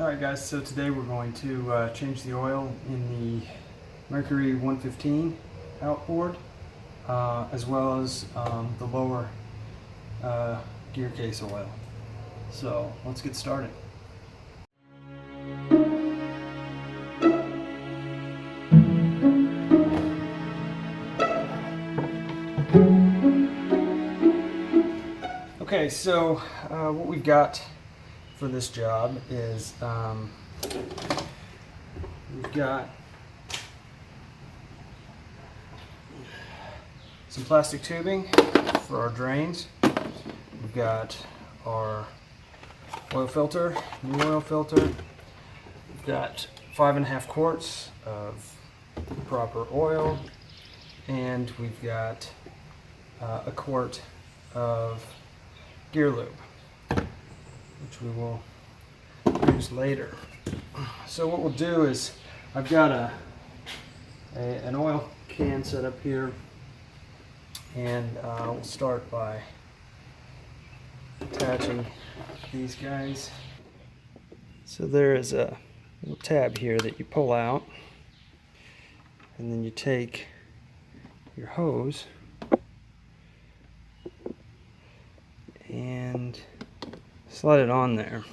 Alright guys, so today we're going to change the oil in the Mercury 115 outboard, as well as the lower gear case oil. So let's get started. Okay, so what we've got for this job is we've got some plastic tubing for our drains. We've got our oil filter, new oil filter. We've got 5.5 quarts of proper oil, and we've got a quart of gear lube, which we will use later. So what we'll do is, I've got an oil can set up here, and we'll start by attaching these guys. So there is a little tab here that you pull out, and then you take your hose and slide it on there,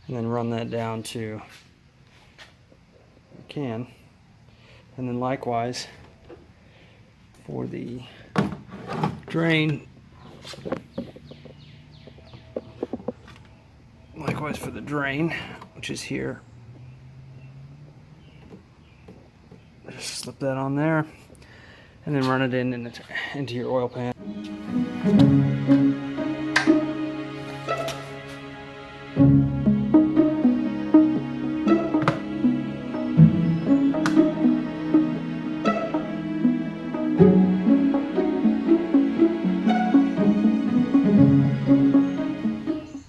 and then run that down to the can. And then likewise for the drain, which is here, just slip that on there and then run it into your oil pan.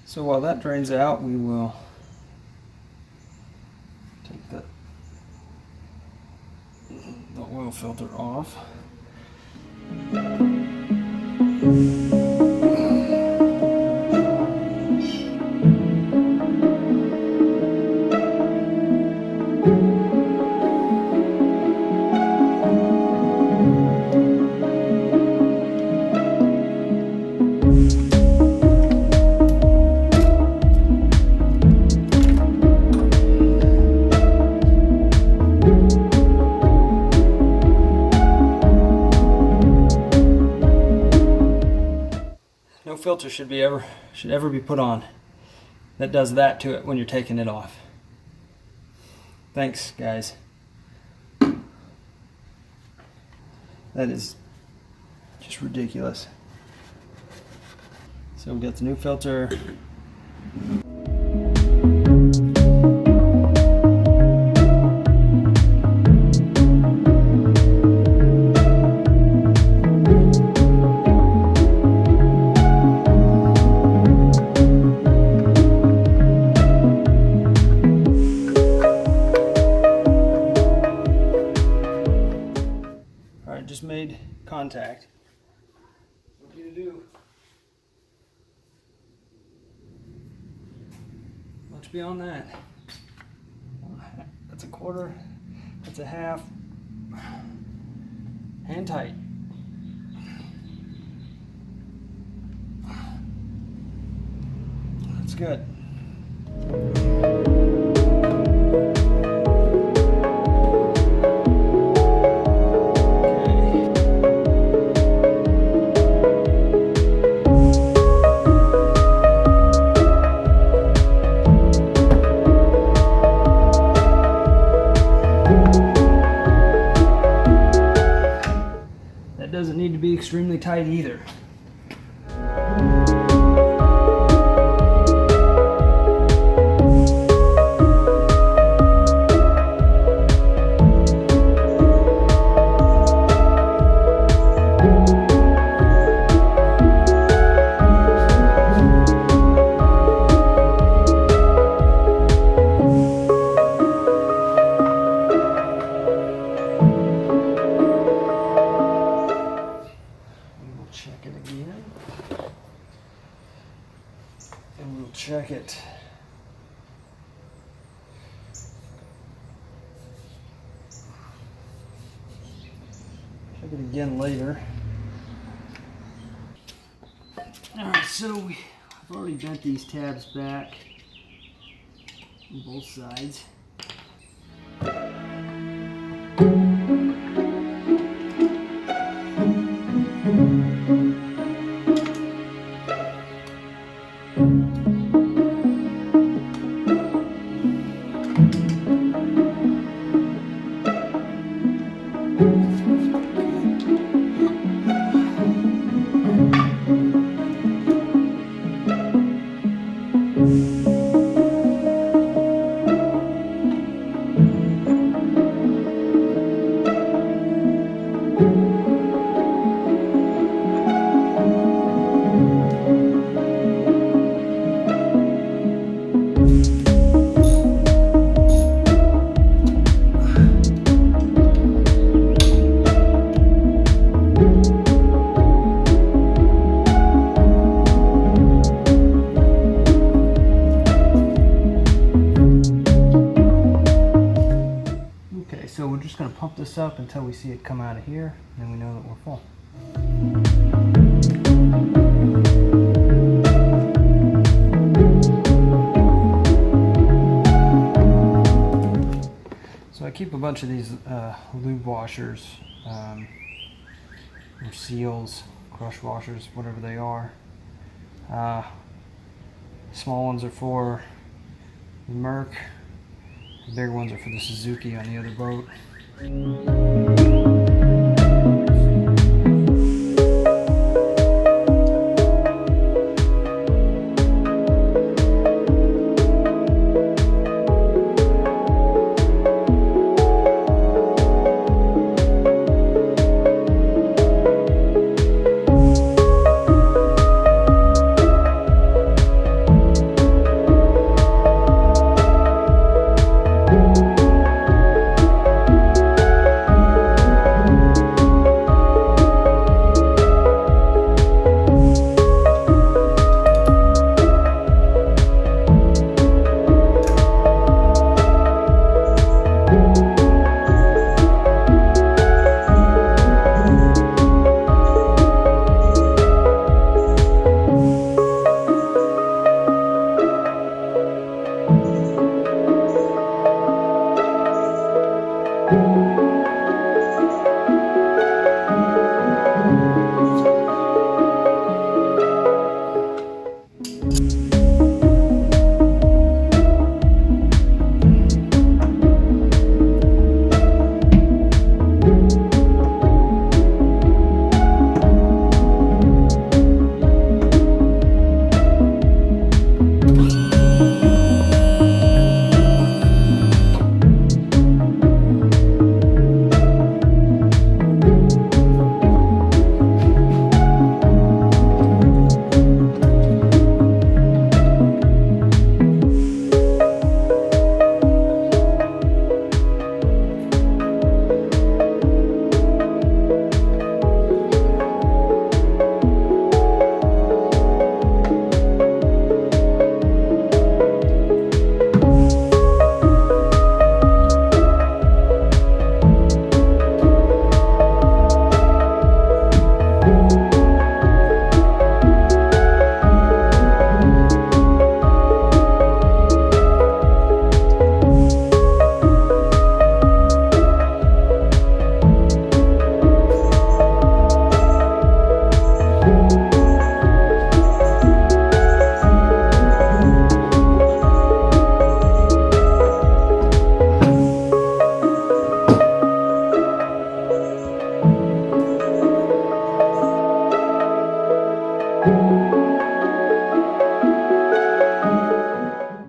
So while that drains out, we will take the oil filter off. No filter should ever be put on that does that to it when you're taking it off. Thanks, guys. That is just ridiculous. So we got the new filter. Just made contact. What do you do? Much beyond that. That's a quarter. That's a half. Hand tight. That's good. Doesn't need to be extremely tight either. Check it again. again later. Alright, so I've already bent these tabs back on both sides. So we're just going to pump this up until we see it come out of here, and then we know that we're full. So I keep a bunch of these lube washers, or seals, crush washers, whatever they are. Small ones are for the Merc. The bigger ones are for the Suzuki on the other boat.